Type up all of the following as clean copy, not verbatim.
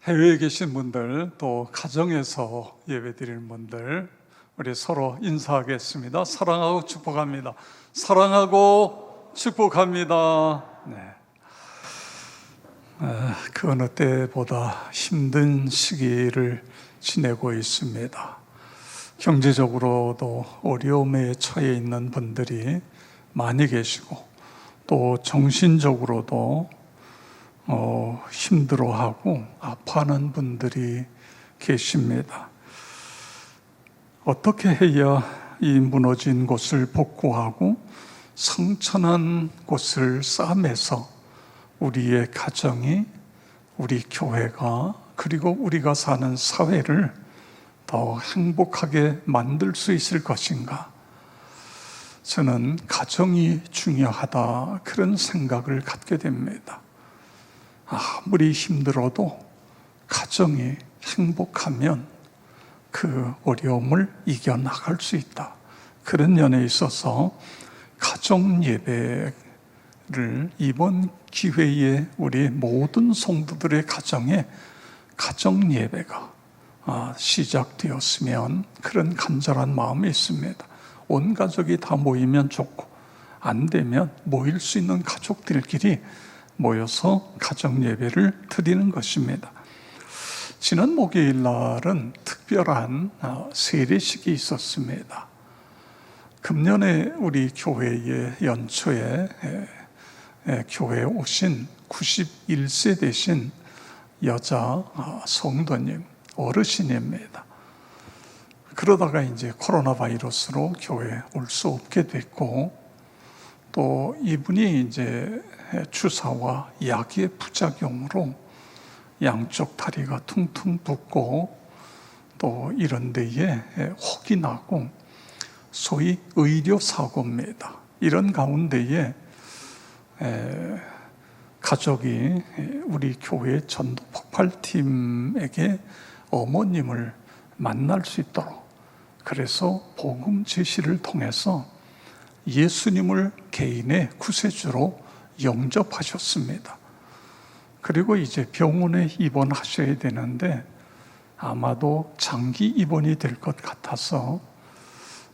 해외에 계신 분들, 또 가정에서 예배드리는 분들, 우리 서로 인사하겠습니다. 사랑하고 축복합니다. 사랑하고 축복합니다. 네. 그 어느 때보다 힘든 시기를 지내고 있습니다. 경제적으로도 어려움에 처해 있는 분들이 많이 계시고, 또 정신적으로도 힘들어하고 아파하는 분들이 계십니다. 어떻게 해야 이 무너진 곳을 복구하고 성천한 곳을 쌓으면서 우리의 가정이, 우리 교회가, 그리고 우리가 사는 사회를 더 행복하게 만들 수 있을 것인가? 저는 가정이 중요하다, 그런 생각을 갖게 됩니다. 아무리 힘들어도 가정이 행복하면 그 어려움을 이겨나갈 수 있다. 그런 면에 있어서 가정 예배를 이번 기회에 우리 모든 성도들의 가정에 가정 예배가 시작되었으면, 그런 간절한 마음이 있습니다. 온 가족이 다 모이면 좋고, 안 되면 모일 수 있는 가족들끼리 모여서 가정 예배를 드리는 것입니다. 지난 목요일 날은 특별한 세례식이 있었습니다. 금년에 우리 교회의 연초에 교회에 오신 91세 되신 여자 성도님, 어르신입니다. 그러다가 이제 코로나 바이러스로 교회에 올 수 없게 됐고, 또 이분이 이제 주사와 약의 부작용으로 양쪽 다리가 퉁퉁 붓고, 또 이런 데에 혹이 나고, 소위 의료사고입니다. 이런 가운데에 가족이 우리 교회 전도 폭발팀에게 어머님을 만날 수 있도록, 그래서 복음 제시를 통해서 예수님을 개인의 구세주로 영접하셨습니다. 그리고 이제 병원에 입원하셔야 되는데 아마도 장기 입원이 될 것 같아서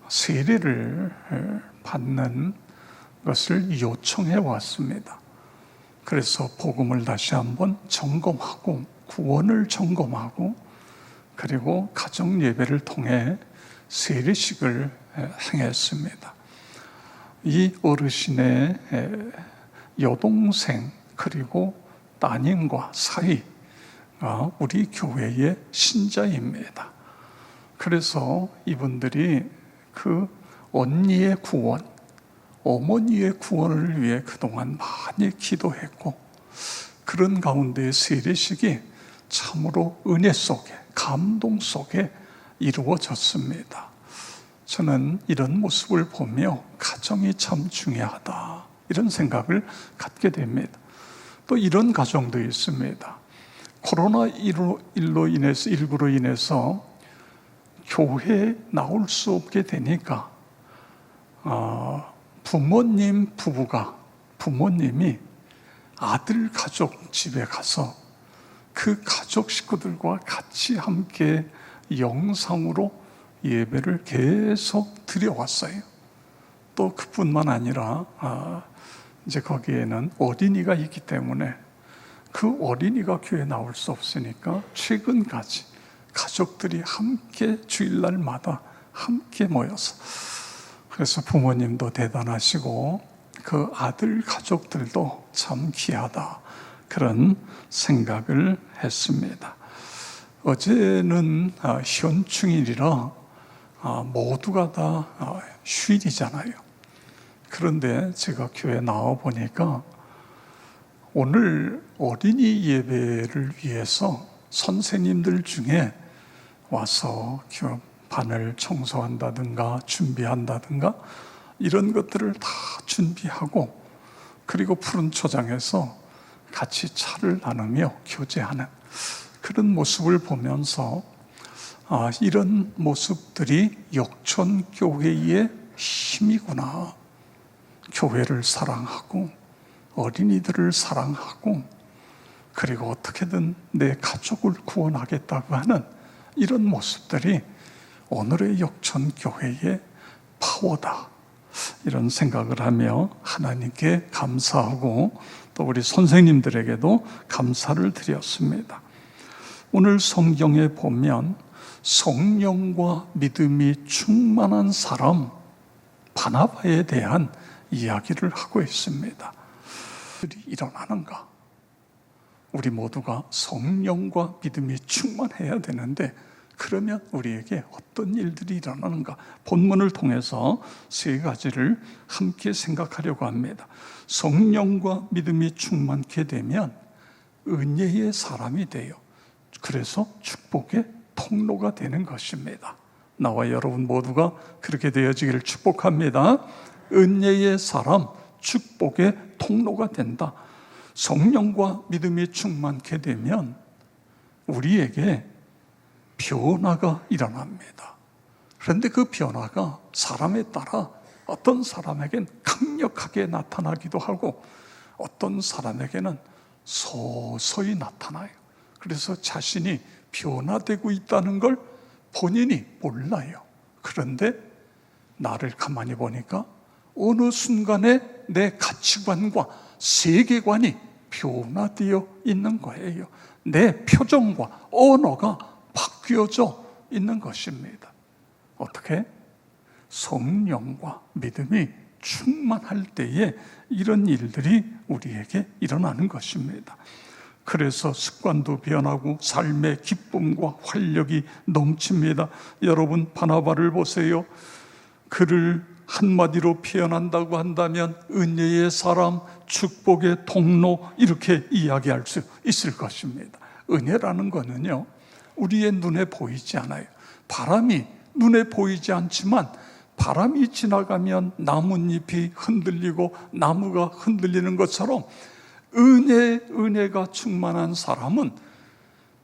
세례를 받는 것을 요청해 왔습니다. 그래서 복음을 다시 한번 점검하고, 구원을 점검하고, 그리고 가정 예배를 통해 세례식을 행했습니다. 이 어르신의 여동생 그리고 따님과 사이가 우리 교회의 신자입니다. 그래서 이분들이 그 언니의 구원, 어머니의 구원을 위해 그동안 많이 기도했고, 그런 가운데 세례식이 참으로 은혜 속에, 감동 속에 이루어졌습니다. 저는 이런 모습을 보며 가정이 참 중요하다, 이런 생각을 갖게 됩니다. 또 이런 가정도 있습니다. 코로나19로 인해서 교회에 나올 수 없게 되니까 부모님이 아들 가족 집에 가서 그 가족 식구들과 같이 함께 영상으로 예배를 계속 드려왔어요. 또 그뿐만 아니라 이제 거기에는 어린이가 있기 때문에 그 어린이가 교회에 나올 수 없으니까 최근까지 가족들이 함께 주일날마다 함께 모여서, 그래서 부모님도 대단하시고 그 아들 가족들도 참 귀하다, 그런 생각을 했습니다. 어제는 현충일이라 모두가 다 휴일이잖아요. 그런데 제가 교회에 나와 보니까 오늘 어린이 예배를 위해서 선생님들 중에 와서 반을 청소한다든가 준비한다든가 이런 것들을 다 준비하고, 그리고 푸른 초장에서 같이 차를 나누며 교제하는 그런 모습을 보면서 이런 모습들이 역천교회의 힘이구나. 교회를 사랑하고 어린이들을 사랑하고 그리고 어떻게든 내 가족을 구원하겠다고 하는 이런 모습들이 오늘의 역천교회의 파워다, 이런 생각을 하며 하나님께 감사하고 또 우리 선생님들에게도 감사를 드렸습니다. 오늘 성경에 보면 성령과 믿음이 충만한 사람 바나바에 대한 이야기를 하고 있습니다. 일어나는가? 우리 모두가 성령과 믿음이 충만해야 되는데 그러면 우리에게 어떤 일들이 일어나는가? 본문을 통해서 세 가지를 함께 생각하려고 합니다. 성령과 믿음이 충만케 되면 은혜의 사람이 돼요. 그래서 축복의 통로가 되는 것입니다. 나와 여러분 모두가 그렇게 되어지기를 축복합니다. 은혜의 사람, 축복의 통로가 된다. 성령과 믿음이 충만케 되면 우리에게 변화가 일어납니다. 그런데 그 변화가 사람에 따라 어떤 사람에겐 강력하게 나타나기도 하고 어떤 사람에게는 서서히 나타나요. 그래서 자신이 변화되고 있다는 걸 본인이 몰라요. 그런데 나를 가만히 보니까 어느 순간에 내 가치관과 세계관이 변화되어 있는 거예요. 내 표정과 언어가 바뀌어져 있는 것입니다. 어떻게? 성령과 믿음이 충만할 때에 이런 일들이 우리에게 일어나는 것입니다. 그래서 습관도 변하고 삶의 기쁨과 활력이 넘칩니다. 여러분 바나바를 보세요. 그를 한마디로 표현한다고 한다면 은혜의 사람, 축복의 통로, 이렇게 이야기할 수 있을 것입니다. 은혜라는 것은요, 우리의 눈에 보이지 않아요. 바람이 눈에 보이지 않지만 바람이 지나가면 나뭇잎이 흔들리고 나무가 흔들리는 것처럼 은혜가 충만한 사람은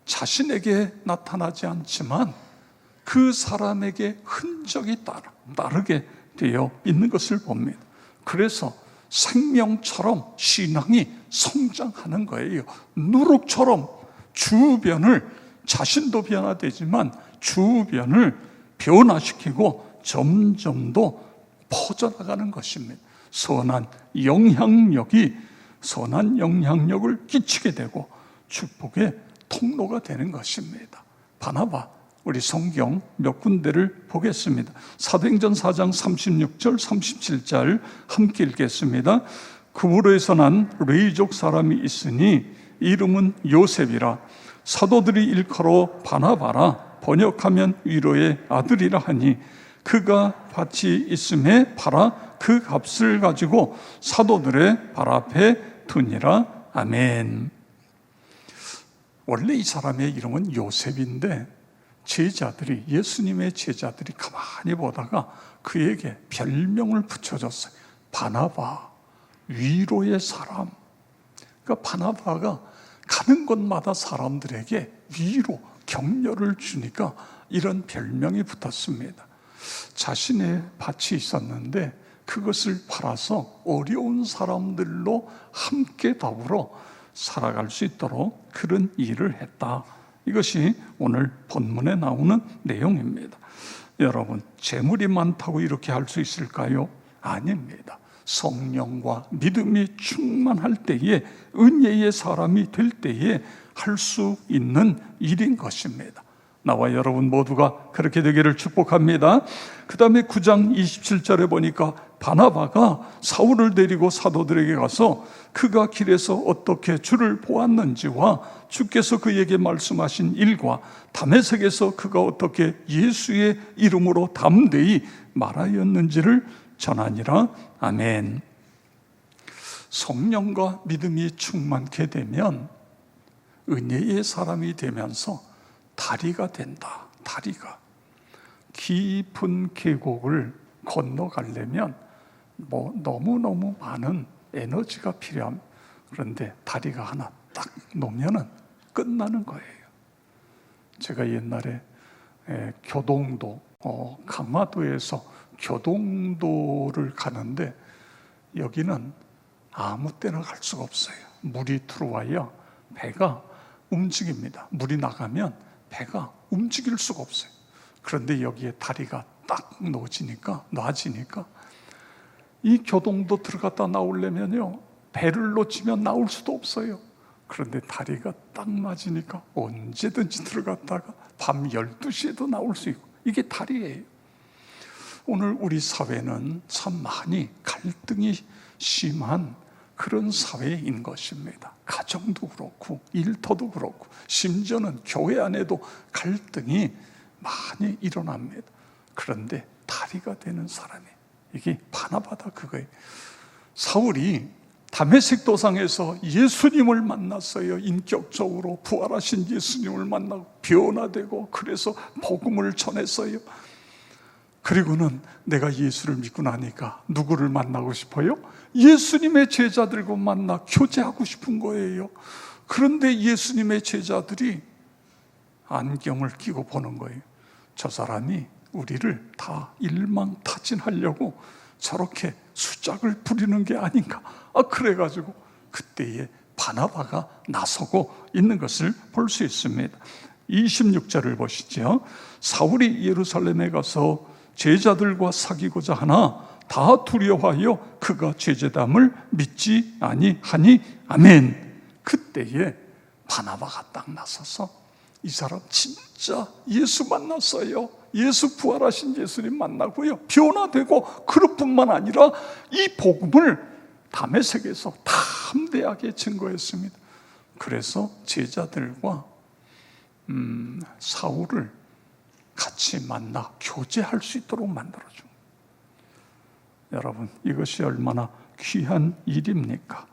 자신에게 나타나지 않지만 그 사람에게 흔적이 따르게 되어 있는 것을 봅니다. 그래서 생명처럼 신앙이 성장하는 거예요. 누룩처럼 주변을, 자신도 변화되지만 주변을 변화시키고 점점 더 퍼져나가는 것입니다. 선한 영향력을 끼치게 되고 축복의 통로가 되는 것입니다. 바나바, 우리 성경 몇 군데를 보겠습니다. 사도행전 4장 36절 37절 함께 읽겠습니다. 구브로에서 난 레이족 사람이 있으니 이름은 요셉이라. 사도들이 일컬어 바나바라. 번역하면 위로의 아들이라 하니 그가 밭이 있음에 팔아 그 값을 가지고 사도들의 발 앞에 두니라. 아멘. 원래 이 사람의 이름은 요셉인데 예수님의 제자들이 가만히 보다가 그에게 별명을 붙여줬어요. 바나바, 위로의 사람. 그러니까 바나바가 가는 곳마다 사람들에게 위로, 격려를 주니까 이런 별명이 붙었습니다. 자신의 밭이 있었는데 그것을 팔아서 어려운 사람들로 함께 더불어 살아갈 수 있도록 그런 일을 했다. 이것이 오늘 본문에 나오는 내용입니다. 여러분, 재물이 많다고 이렇게 할 수 있을까요? 아닙니다. 성령과 믿음이 충만할 때에, 은혜의 사람이 될 때에 할 수 있는 일인 것입니다. 나와 여러분 모두가 그렇게 되기를 축복합니다. 그 다음에 9장 27절에 보니까 바나바가 사울을 데리고 사도들에게 가서 그가 길에서 어떻게 주를 보았는지와 주께서 그에게 말씀하신 일과 다메섹에서 그가 어떻게 예수의 이름으로 담대히 말하였는지를 전하니라. 아멘. 성령과 믿음이 충만케 되면 은혜의 사람이 되면서 다리가 된다. 다리가. 깊은 계곡을 건너가려면 너무너무 많은 에너지가 필요합니다. 그런데 다리가 하나 딱 놓으면 끝나는 거예요. 제가 옛날에 교동도, 강화도에서 교동도를 가는데 여기는 아무 때나 갈 수가 없어요. 물이 들어와야 배가 움직입니다. 물이 나가면 배가 움직일 수가 없어요. 그런데 여기에 다리가 딱 놔지니까 이 교동도 들어갔다 나오려면요, 배를 놓치면 나올 수도 없어요. 그런데 다리가 딱 맞으니까 언제든지 들어갔다가 밤 12시에도 나올 수 있고, 이게 다리예요. 오늘 우리 사회는 참 많이 갈등이 심한 그런 사회인 것입니다. 가정도 그렇고 일터도 그렇고 심지어는 교회 안에도 갈등이 많이 일어납니다. 그런데 다리가 되는 사람이, 이게 바나바다 그거예요. 사울이 다메섹 도상에서 예수님을 만났어요. 인격적으로 부활하신 예수님을 만나고 변화되고, 그래서 복음을 전했어요. 그리고는 내가 예수를 믿고 나니까 누구를 만나고 싶어요? 예수님의 제자들과 만나 교제하고 싶은 거예요. 그런데 예수님의 제자들이 안경을 끼고 보는 거예요. 저 사람이 우리를 다 일망타진하려고 저렇게 수작을 부리는 게 아닌가. 그래가지고 그때에 바나바가 나서고 있는 것을 볼 수 있습니다. 26절을 보시죠. 사울이 예루살렘에 가서 제자들과 사귀고자 하나 다 두려워하여 그가 죄죄담을 믿지 아니하니 아멘. 그때에 바나바가 딱 나서서 이 사람 진짜 예수 만났어요. 예수 부활하신 예수님 만나고요, 변화되고, 그것뿐만 아니라 이 복음을 다메섹에서 담대하게 증거했습니다. 그래서 제자들과 사울을 같이 만나 교제할 수 있도록 만들어준 거예요. 여러분, 이것이 얼마나 귀한 일입니까?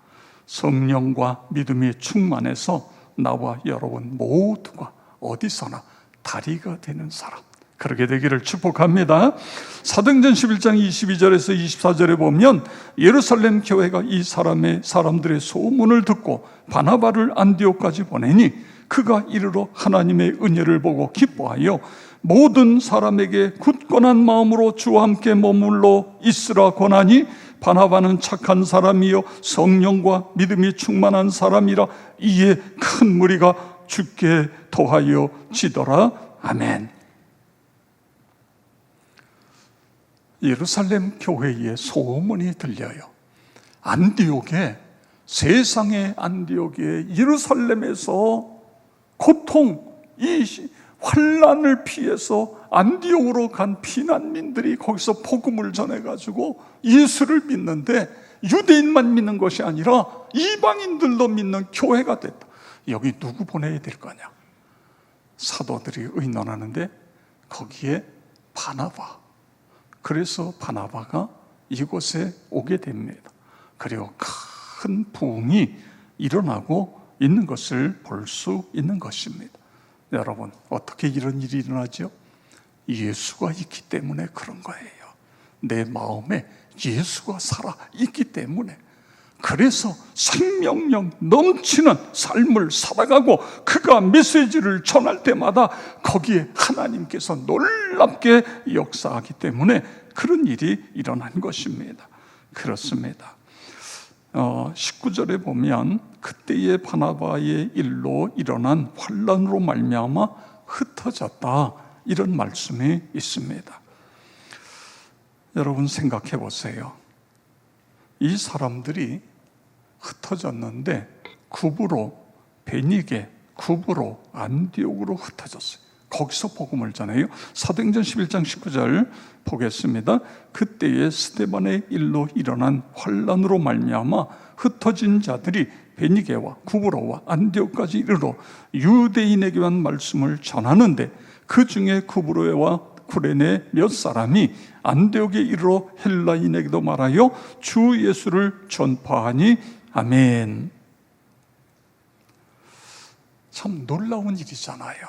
성령과 믿음이 충만해서 나와 여러분 모두가 어디서나 다리가 되는 사람, 그렇게 되기를 축복합니다. 사도행전 11장 22절에서 24절에 보면 예루살렘 교회가 이 사람들의 소문을 듣고 바나바를 안디옥까지 보내니 그가 이르러 하나님의 은혜를 보고 기뻐하여 모든 사람에게 굳건한 마음으로 주와 함께 머물러 있으라 권하니, 바나바는 착한 사람이요 성령과 믿음이 충만한 사람이라 이에 큰 무리가 주께 더하여 지더라. 아멘. 예루살렘 교회에 소문이 들려요. 안디옥에, 세상의 안디옥에, 예루살렘에서 고통, 이 환난을 피해서 안디옥으로 간 피난민들이 거기서 복음을 전해가지고 예수를 믿는데, 유대인만 믿는 것이 아니라 이방인들도 믿는 교회가 됐다. 여기 누구 보내야 될 거냐? 사도들이 의논하는데 거기에 바나바, 그래서 바나바가 이곳에 오게 됩니다. 그리고 큰 부흥이 일어나고 있는 것을 볼 수 있는 것입니다. 여러분, 어떻게 이런 일이 일어나죠? 예수가 있기 때문에 그런 거예요. 내 마음에 예수가 살아 있기 때문에, 그래서 생명력 넘치는 삶을 살아가고 그가 메시지를 전할 때마다 거기에 하나님께서 놀랍게 역사하기 때문에 그런 일이 일어난 것입니다. 그렇습니다. 19절에 보면 그때의 바나바의 일로 일어난 환난으로 말미암아 흩어졌다, 이런 말씀이 있습니다. 여러분 생각해 보세요. 이 사람들이 흩어졌는데 구브로, 베니게, 구브로, 안디옥으로 흩어졌어요. 거기서 복음을 전해요. 사도행전 11장 19절 보겠습니다. 그때에 스데반의 일로 일어난 환난으로 말미암아 흩어진 자들이 베니게와 구브로와 안디옥까지 이르러 유대인에게만 말씀을 전하는데, 그 중에 구브로와 구레네 몇 사람이 안디옥에 이르러 헬라인에게도 말하여 주 예수를 전파하니 아멘. 참 놀라운 일이잖아요.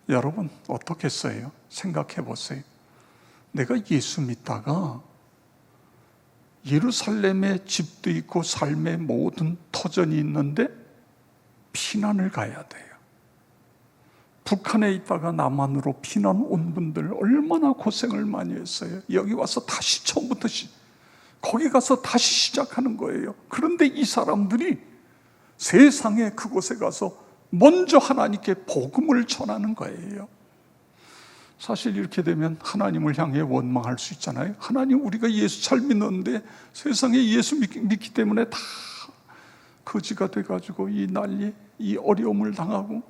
여러분 어떻겠어요? 생각해 보세요. 내가 예수 믿다가 예루살렘에 집도 있고 삶의 모든 터전이 있는데 피난을 가야 돼요. 북한에 있다가 남한으로 피난 온 분들 얼마나 고생을 많이 했어요. 여기 와서 다시 처음부터 거기 가서 다시 시작하는 거예요. 그런데 이 사람들이 세상의 그곳에 가서 먼저 하나님께 복음을 전하는 거예요. 사실 이렇게 되면 하나님을 향해 원망할 수 있잖아요. 하나님, 우리가 예수 잘 믿는데 세상에 예수 믿기 때문에 다 거지가 돼가지고 이 난리, 이 어려움을 당하고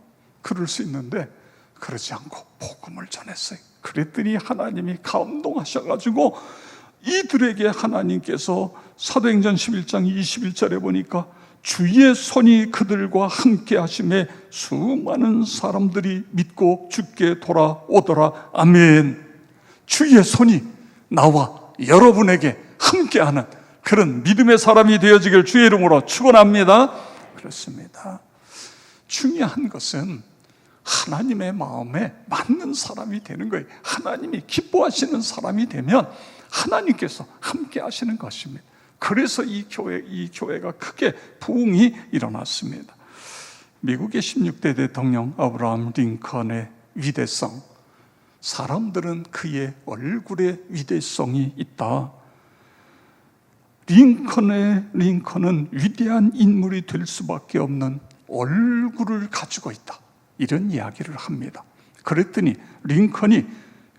그럴 수 있는데, 그러지 않고 복음을 전했어요. 그랬더니 하나님이 감동하셔가지고 이들에게 하나님께서 사도행전 11장 21절에 보니까 주의 손이 그들과 함께 하심에 수많은 사람들이 믿고 주께 돌아오더라. 아멘. 주의 손이 나와 여러분에게 함께하는 그런 믿음의 사람이 되어지길 주의 이름으로 축원합니다. 그렇습니다. 중요한 것은 하나님의 마음에 맞는 사람이 되는 거예요. 하나님이 기뻐하시는 사람이 되면 하나님께서 함께 하시는 것입니다. 그래서 이 교회가 크게 부흥이 일어났습니다. 미국의 16대 대통령 아브라함 링컨의 위대성, 사람들은 그의 얼굴에 위대성이 있다. 링컨은 위대한 인물이 될 수밖에 없는 얼굴을 가지고 있다, 이런 이야기를 합니다. 그랬더니 링컨이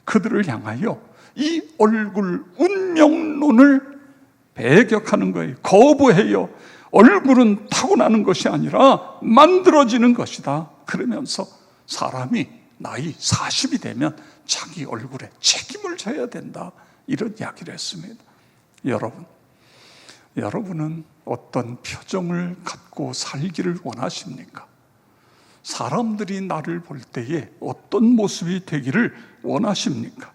그들을 향하여 이 얼굴 운명론을 배격하는 거예요. 거부해요. 얼굴은 타고나는 것이 아니라 만들어지는 것이다. 그러면서 사람이 나이 40이 되면 자기 얼굴에 책임을 져야 된다, 이런 이야기를 했습니다. 여러분은 어떤 표정을 갖고 살기를 원하십니까? 사람들이 나를 볼 때에 어떤 모습이 되기를 원하십니까?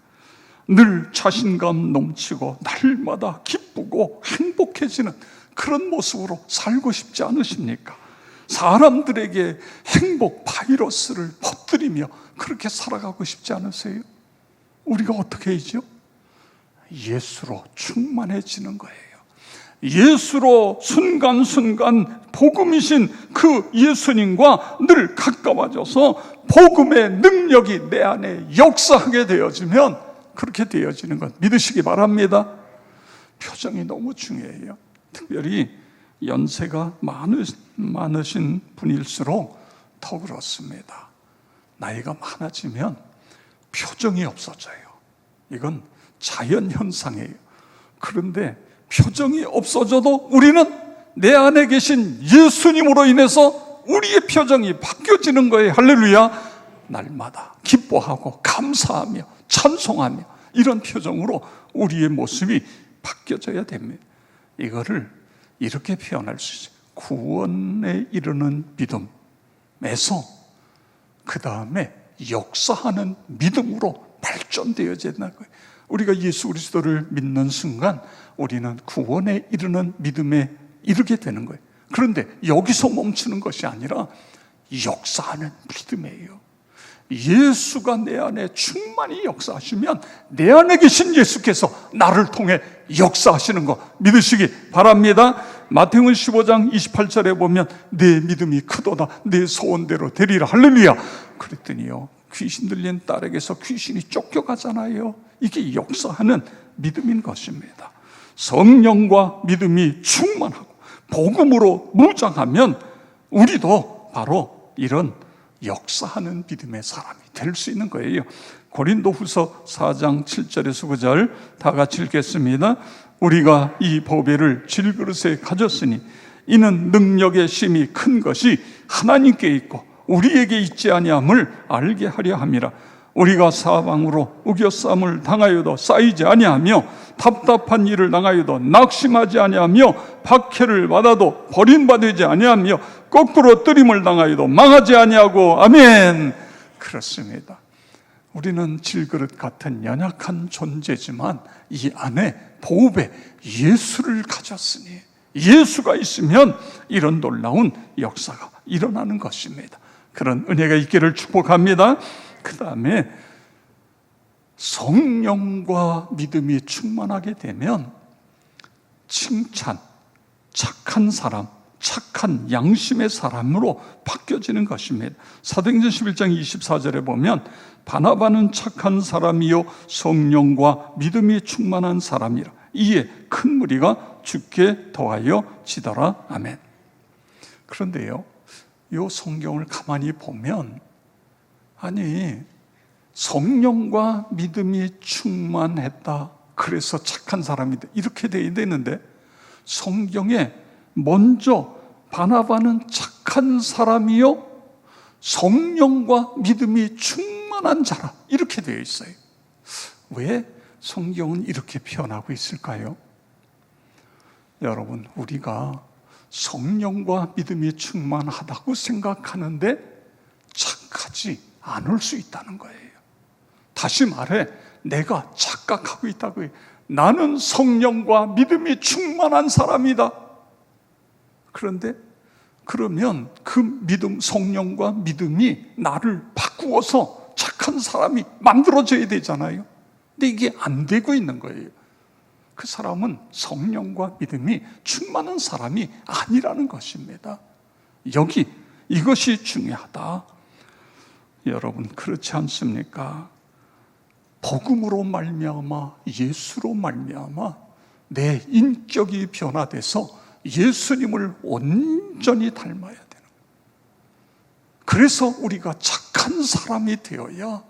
늘 자신감 넘치고 날마다 기쁘고 행복해지는 그런 모습으로 살고 싶지 않으십니까? 사람들에게 행복 바이러스를 퍼뜨리며 그렇게 살아가고 싶지 않으세요? 우리가 어떻게 해야죠? 예수로 충만해지는 거예요. 예수로 순간순간 복음이신 그 예수님과 늘 가까워져서 복음의 능력이 내 안에 역사하게 되어지면 그렇게 되어지는 것 믿으시기 바랍니다. 표정이 너무 중요해요. 특별히 연세가 많으신 분일수록 더 그렇습니다. 나이가 많아지면 표정이 없어져요. 이건 자연현상이에요. 그런데 표정이 없어져도 우리는 내 안에 계신 예수님으로 인해서 우리의 표정이 바뀌어지는 거예요. 할렐루야. 날마다 기뻐하고 감사하며 찬송하며 이런 표정으로 우리의 모습이 바뀌어져야 됩니다. 이거를 이렇게 표현할 수 있어요. 구원에 이르는 믿음에서 그 다음에 역사하는 믿음으로 발전되어져야 되는 거예요. 우리가 예수 그리스도를 믿는 순간 우리는 구원에 이르는 믿음에 이르게 되는 거예요. 그런데 여기서 멈추는 것이 아니라 역사하는 믿음이에요. 예수가 내 안에 충만히 역사하시면 내 안에 계신 예수께서 나를 통해 역사하시는 거 믿으시기 바랍니다. 마태복음 15장 28절에 보면 내 믿음이 크도다, 내 소원대로 되리라. 할렐루야. 그랬더니요, 귀신 들린 딸에게서 귀신이 쫓겨가잖아요. 이게 역사하는 믿음인 것입니다. 성령과 믿음이 충만하고 복음으로 무장하면 우리도 바로 이런 역사하는 믿음의 사람이 될 수 있는 거예요. 고린도후서 4장 7절에서 9절 다 같이 읽겠습니다. 우리가 이 보배를 질그릇에 가졌으니 이는 능력의 심이 큰 것이 하나님께 있고 우리에게 있지 아니함을 알게 하려 함이라. 우리가 사방으로 우겨쌈을 당하여도 쌓이지 아니하며 답답한 일을 당하여도 낙심하지 아니하며 박해를 받아도 버림받지 아니하며 거꾸로 뜨림을 당하여도 망하지 아니하고. 아멘. 그렇습니다. 우리는 질그릇 같은 연약한 존재지만 이 안에 보배 예수를 가졌으니 예수가 있으면 이런 놀라운 역사가 일어나는 것입니다. 그런 은혜가 있기를 축복합니다. 그 다음에 성령과 믿음이 충만하게 되면 칭찬, 착한 사람, 착한 양심의 사람으로 바뀌어지는 것입니다. 사도행전 11장 24절에 보면 바나바는 착한 사람이요 성령과 믿음이 충만한 사람이라 이에 큰 무리가 주께 더하여 지더라. 아멘. 그런데요, 이 성경을 가만히 보면, 아니, 성령과 믿음이 충만했다, 그래서 착한 사람이다, 이렇게 돼야 되는데, 성경에 먼저 바나바는 착한 사람이요 성령과 믿음이 충만한 자라, 이렇게 되어 있어요. 왜 성경은 이렇게 표현하고 있을까요? 여러분, 우리가 성령과 믿음이 충만하다고 생각하는데 착하지 않을 수 있다는 거예요. 다시 말해, 내가 착각하고 있다고요. 나는 성령과 믿음이 충만한 사람이다. 그런데 그러면 그 믿음, 성령과 믿음이 나를 바꾸어서 착한 사람이 만들어져야 되잖아요. 근데 이게 안 되고 있는 거예요. 그 사람은 성령과 믿음이 충만한 사람이 아니라는 것입니다. 여기 이것이 중요하다. 여러분, 그렇지 않습니까? 복음으로 말미암아, 예수로 말미암아 내 인격이 변화돼서 예수님을 온전히 닮아야 되는 거예요. 그래서 우리가 착한 사람이 되어야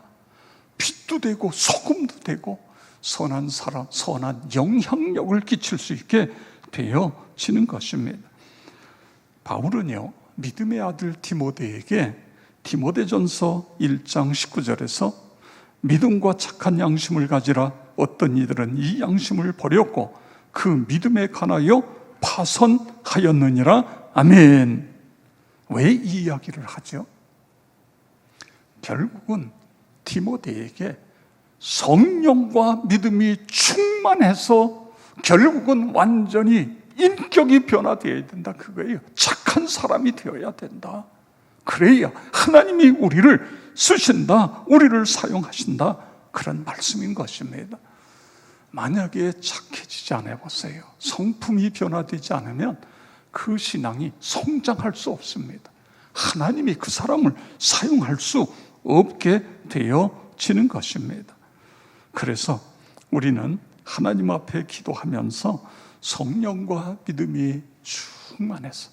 빛도 되고 소금도 되고 선한 사람, 선한 영향력을 끼칠 수 있게 되어지는 것입니다. 바울은요, 믿음의 아들 디모데에게 디모데전서 1장 19절에서 믿음과 착한 양심을 가지라. 어떤 이들은 이 양심을 버렸고 그 믿음에 관하여 파선하였느니라. 아멘. 왜 이 이야기를 하죠? 결국은 디모데에게 성령과 믿음이 충만해서 결국은 완전히 인격이 변화되어야 된다, 그거예요. 착한 사람이 되어야 된다. 그래야 하나님이 우리를 쓰신다, 우리를 사용하신다, 그런 말씀인 것입니다. 만약에 착해지지 않아 보세요. 성품이 변화되지 않으면 그 신앙이 성장할 수 없습니다. 하나님이 그 사람을 사용할 수 없게 되어지는 것입니다. 그래서 우리는 하나님 앞에 기도하면서 성령과 믿음이 충만해서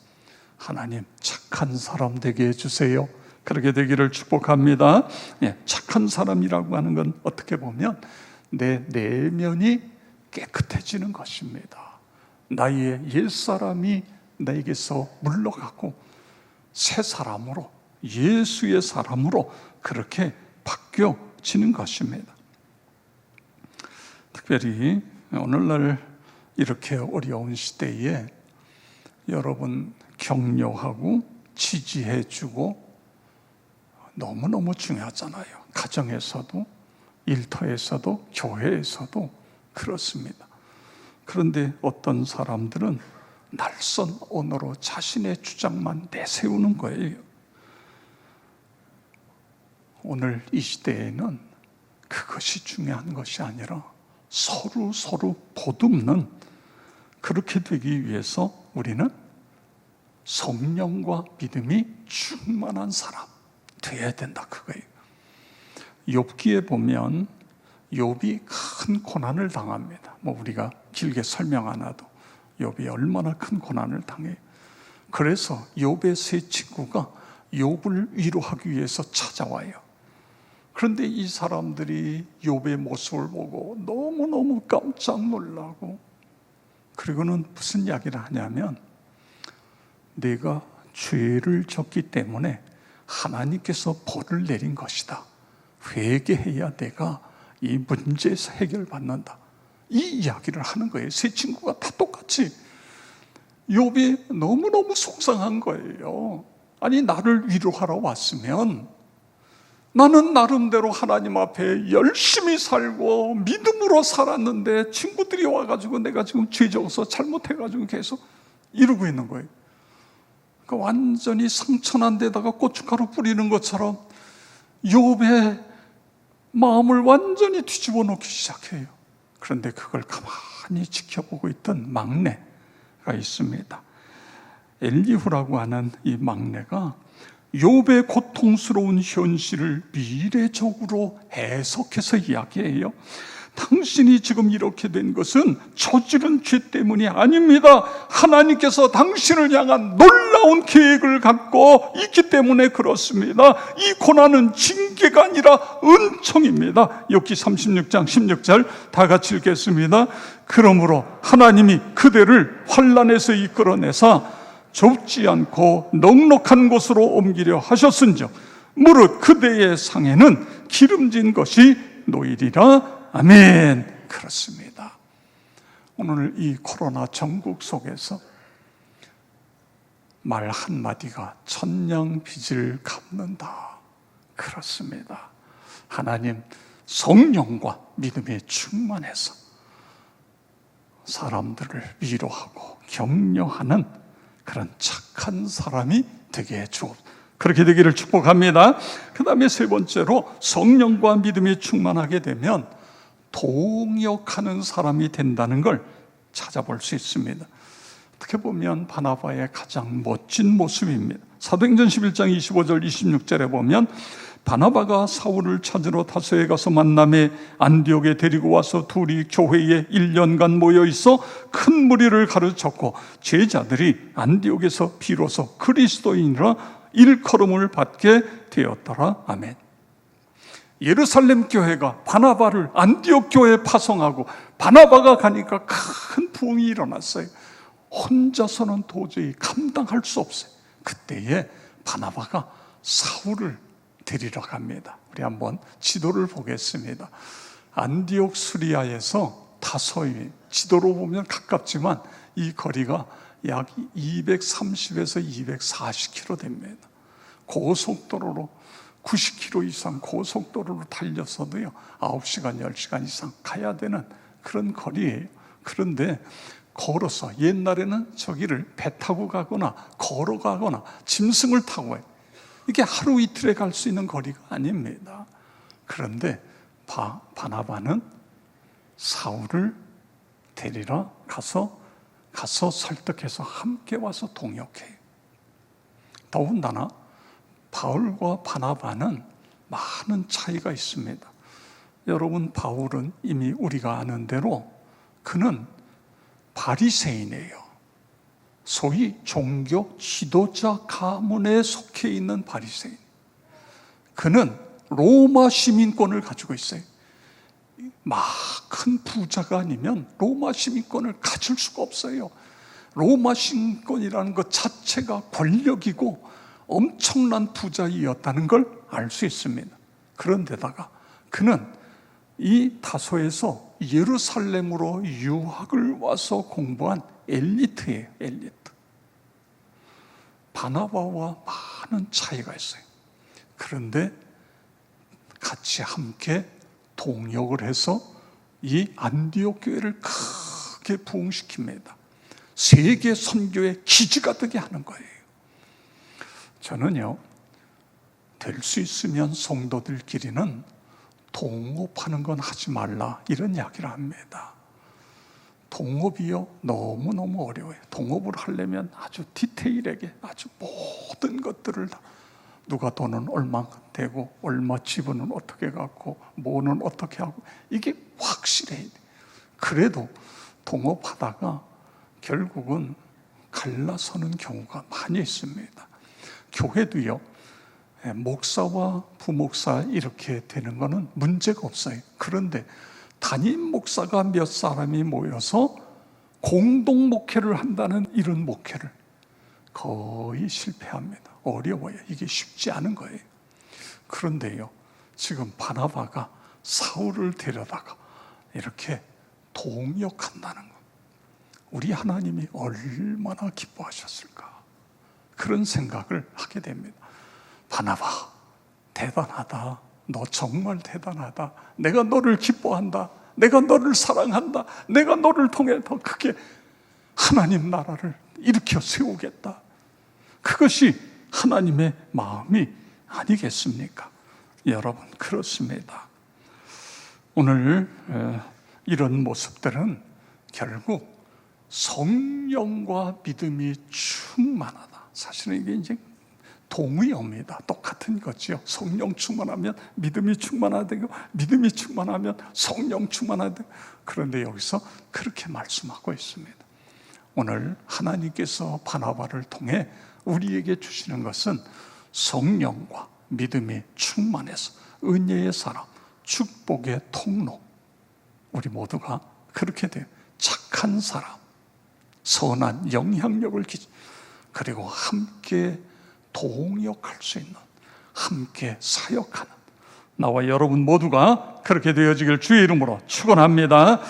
하나님, 착한 사람 되게 해주세요. 그렇게 되기를 축복합니다. 착한 사람이라고 하는 건 어떻게 보면 내 내면이 깨끗해지는 것입니다. 나의 옛사람이 나에게서 물러가고 새 사람으로, 예수의 사람으로 그렇게 바뀌어지는 것입니다. 특별히 오늘날 이렇게 어려운 시대에 여러분 격려하고 지지해주고 너무너무 중요하잖아요. 가정에서도, 일터에서도, 교회에서도 그렇습니다. 그런데 어떤 사람들은 낯선 언어로 자신의 주장만 내세우는 거예요. 오늘 이 시대에는 그것이 중요한 것이 아니라 서로 보듬는, 그렇게 되기 위해서 우리는 성령과 믿음이 충만한 사람 되어야 된다, 그거예요. 욥기에 보면 욥이 큰 고난을 당합니다. 우리가 길게 설명 안 해도 욥이 얼마나 큰 고난을 당해요. 그래서 욥의 세 친구가 욥을 위로하기 위해서 찾아와요. 그런데 이 사람들이 욥의 모습을 보고 너무너무 깜짝 놀라고, 그리고는 무슨 이야기를 하냐면, 내가 죄를 졌기 때문에 하나님께서 벌을 내린 것이다. 회개해야 내가 이 문제에서 해결받는다. 이 이야기를 하는 거예요. 세 친구가 다 똑같이. 욥이 너무너무 속상한 거예요. 아니, 나를 위로하러 왔으면 나는 나름대로 하나님 앞에 열심히 살고 믿음으로 살았는데 친구들이 와가지고 내가 지금 죄 적어서 잘못해가지고 계속 이러고 있는 거예요. 그러니까 완전히 상처난 데다가 고춧가루 뿌리는 것처럼 욥의 마음을 완전히 뒤집어 놓기 시작해요. 그런데 그걸 가만히 지켜보고 있던 막내가 있습니다. 엘리후라고 하는 이 막내가 욥의 고통스러운 현실을 미래적으로 해석해서 이야기해요. 당신이 지금 이렇게 된 것은 저지른 죄 때문이 아닙니다. 하나님께서 당신을 향한 놀라운 아름다운 계획을 갖고 있기 때문에 그렇습니다. 이 고난은 징계가 아니라 은총입니다. 욥기 36장 16절 다 같이 읽겠습니다. 그러므로 하나님이 그대를 환난에서 이끌어내사 좁지 않고 넉넉한 곳으로 옮기려 하셨은즉 무릇 그대의 상에는 기름진 것이 놓이리라. 아멘. 그렇습니다. 오늘 이 코로나 전국 속에서 말 한마디가 천냥 빚을 갚는다. 그렇습니다. 하나님 성령과 믿음에 충만해서 사람들을 위로하고 격려하는 그런 착한 사람이 되게 해주옵소서. 그렇게 되기를 축복합니다. 그 다음에 세 번째로 성령과 믿음에 충만하게 되면 동역하는 사람이 된다는 걸 찾아볼 수 있습니다. 어떻게 보면 바나바의 가장 멋진 모습입니다. 사도행전 11장 25절 26절에 보면 바나바가 사울을 찾으러 다소에 가서 만남에 안디옥에 데리고 와서 둘이 교회에 1년간 모여 있어 큰 무리를 가르쳤고 제자들이 안디옥에서 비로소 그리스도인이라 일컬음을 받게 되었더라. 아멘. 예루살렘 교회가 바나바를 안디옥 교회에 파송하고 바나바가 가니까 큰 부흥이 일어났어요. 혼자서는 도저히 감당할 수 없어요. 그때에 바나바가 사울을 데리러 갑니다. 우리 한번 지도를 보겠습니다. 안디옥 수리아에서 다소에 지도로 보면 가깝지만 이 거리가 약 230에서 240km 됩니다. 고속도로로 90km 이상 고속도로로 달려서도요 9시간, 10시간 이상 가야 되는 그런 거리예요. 그런데 걸어서, 옛날에는 저기를 배 타고 가거나 걸어가거나 짐승을 타고 가요. 이게 하루 이틀에 갈 수 있는 거리가 아닙니다. 그런데 바나바는 사울을 데리러 가서 설득해서 함께 와서 동역해요. 더군다나 바울과 바나바는 많은 차이가 있습니다. 여러분, 바울은 이미 우리가 아는 대로 그는 바리새인이에요. 소위 종교 지도자 가문에 속해 있는 바리새인. 그는 로마 시민권을 가지고 있어요. 막 큰 부자가 아니면 로마 시민권을 가질 수가 없어요. 로마 시민권이라는 것 자체가 권력이고 엄청난 부자이었다는 걸 알 수 있습니다. 그런데다가 그는 이 다소에서 예루살렘으로 유학을 와서 공부한 엘리트예요. 엘리트. 바나바와 많은 차이가 있어요. 그런데 같이 함께 동역을 해서 이 안디옥 교회를 크게 부흥시킵니다. 세계 선교의 기지가 되게 하는 거예요. 저는요, 될 수 있으면 성도들끼리는 동업하는 건 하지 말라 이런 이야기를 합니다. 동업이요 너무너무 어려워요. 동업을 하려면 아주 디테일하게 아주 모든 것들을 다, 누가 돈은 얼마큼 되고 얼마 지분은 어떻게 갖고 뭐는 어떻게 하고 이게 확실해야 돼요. 그래도 동업하다가 결국은 갈라서는 경우가 많이 있습니다. 교회도요, 목사와 부목사 이렇게 되는 거는 문제가 없어요. 그런데 담임 목사가 몇 사람이 모여서 공동 목회를 한다는 이런 목회를 거의 실패합니다. 어려워요. 이게 쉽지 않은 거예요. 그런데요, 지금 바나바가 사울을 데려다가 이렇게 동역한다는 것, 우리 하나님이 얼마나 기뻐하셨을까, 그런 생각을 하게 됩니다. 바나바, 대단하다. 너 정말 대단하다. 내가 너를 기뻐한다. 내가 너를 사랑한다. 내가 너를 통해 더 크게 하나님 나라를 일으켜 세우겠다. 그것이 하나님의 마음이 아니겠습니까? 여러분, 그렇습니다. 오늘 이런 모습들은 결국 성령과 믿음이 충만하다. 사실은 이게 이제 동의어입니다. 똑같은 거죠. 성령 충만하면 믿음이 충만하되고 믿음이 충만하면 성령 충만하되고. 그런데 여기서 그렇게 말씀하고 있습니다. 오늘 하나님께서 바나바를 통해 우리에게 주시는 것은 성령과 믿음이 충만해서 은혜의 사람, 축복의 통로, 우리 모두가 그렇게 돼요. 착한 사람, 선한 영향력을 그리고 함께 동역할 수 있는, 함께 사역하는 나와 여러분 모두가 그렇게 되어지길 주의 이름으로 축원합니다.